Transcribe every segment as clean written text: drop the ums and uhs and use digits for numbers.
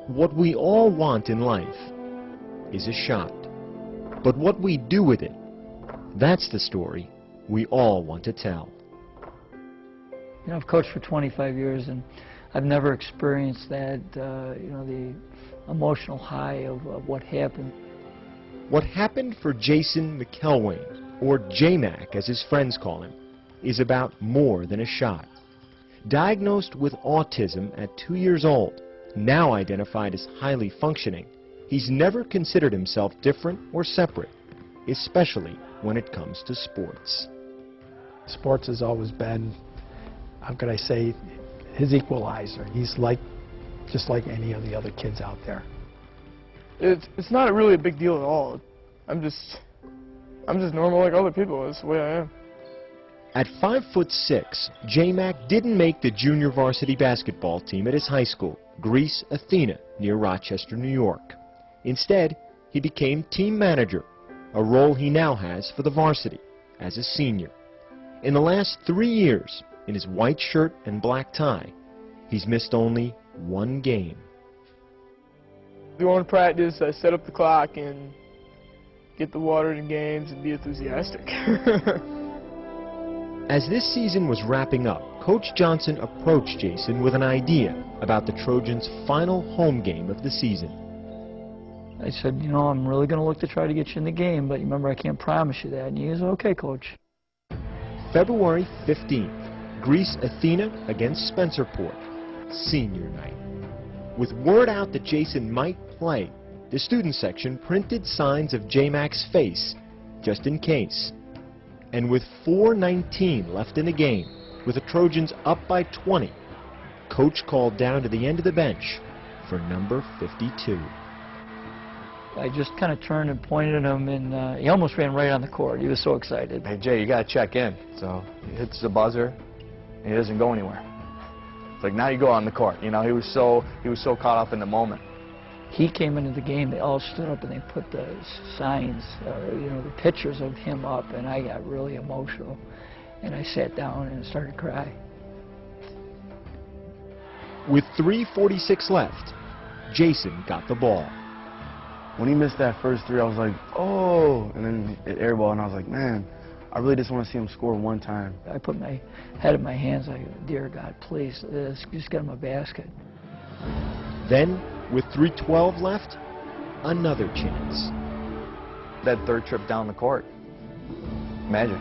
What we all want in life is a shot. But what we do with it, that's the story we all want to tell. You know, I've coached for 25 years and I've never experienced that, you know, the emotional high of what happened. What happened for Jason McElwain, or J-Mac as his friends call him, is about more than a shot. Diagnosed with autism at 2 years old, now identified as highly functioning, he's never considered himself different or separate, especially when it comes to sports. Sports has always been, how could I say, his equalizer. He's just like any of the other kids out there. It's not really a big deal at all. I'm just normal like other people. That's the way I am. At 5'6", J-Mac didn't make the junior varsity basketball team at his high school, Greece Athena, near Rochester, New York. Instead, he became team manager, a role he now has for the varsity as a senior. In the last 3 years, in his white shirt and black tie, he's missed only one game. Go on practice, I set up the clock and get the water in games and be enthusiastic. As this season was wrapping up, Coach Johnson approached Jason with an idea about the Trojans' final home game of the season. I said, you know, I'm really going to look to try to get you in the game, but remember, I can't promise you that. And he goes, okay, Coach. February 15th, Greece Athena against Spencerport, senior night. With word out that Jason might play, the student section printed signs of J-Mac's face, just in case. And with 4:19 left in the game, with the Trojans up by 20, Coach called down to the end of the bench for number 52. I just kind of turned and pointed at him, and he almost ran right on the court. He was so excited. Hey, Jay, you got to check in. So he hits the buzzer, and he doesn't go anywhere. It's like, now you go on the court. You know, he was so caught up in the moment. He came into the game, they all stood up and they put the signs, you know, the pictures of him up, and I got really emotional. And I sat down and started to cry. With 3:46 left, Jason got the ball. When he missed that first three, I was like, oh, and then it airball, and I was like, man, I really just want to see him score one time. I put my head in my hands, like, dear God, please, just get him a basket. Then, with 3:12 left, another chance. That third trip down the court, magic.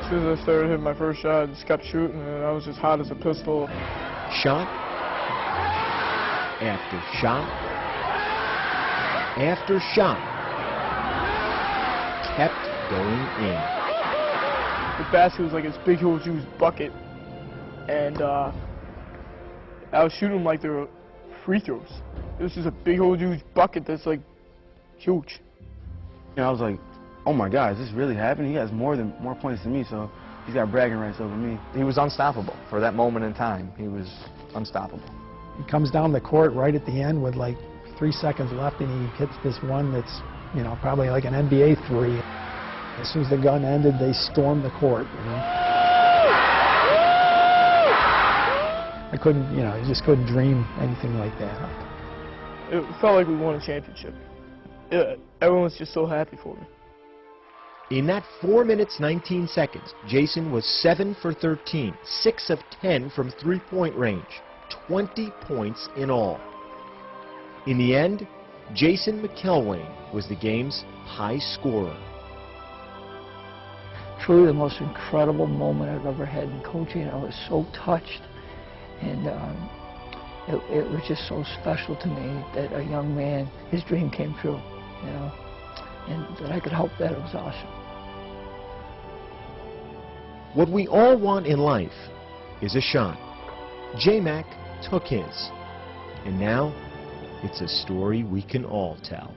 As soon as I started hitting my first shot, I just kept shooting, and I was just hot as a pistol. Shot after shot after shot kept going in. The basket was like this big, huge bucket, and I was shooting them like they were free throws. It was just a big, huge bucket that's like huge. And I was like, oh my God, is this really happening? He has more points than me, so he's got bragging rights over me. He was unstoppable for that moment in time. He was unstoppable. He comes down the court right at the end with like 3 seconds left, and he hits this one that's, you know, probably like an NBA three. As soon as the gun ended, they stormed the court, you know. I couldn't, you know, I just couldn't dream anything like that. It felt like we won a championship. Everyone was just so happy for me. In that 4 minutes 19 seconds, Jason was 7 for 13, 6 of 10 from three-point range, 20 points in all. In the end, Jason McElwain was the game's high scorer. Truly the most incredible moment I've ever had in coaching. I was so touched, and it was just so special to me that a young man, his dream came true, you know, and that I could help that. It was awesome. What we all want in life is a shot. J-Mac took his, and now it's a story we can all tell.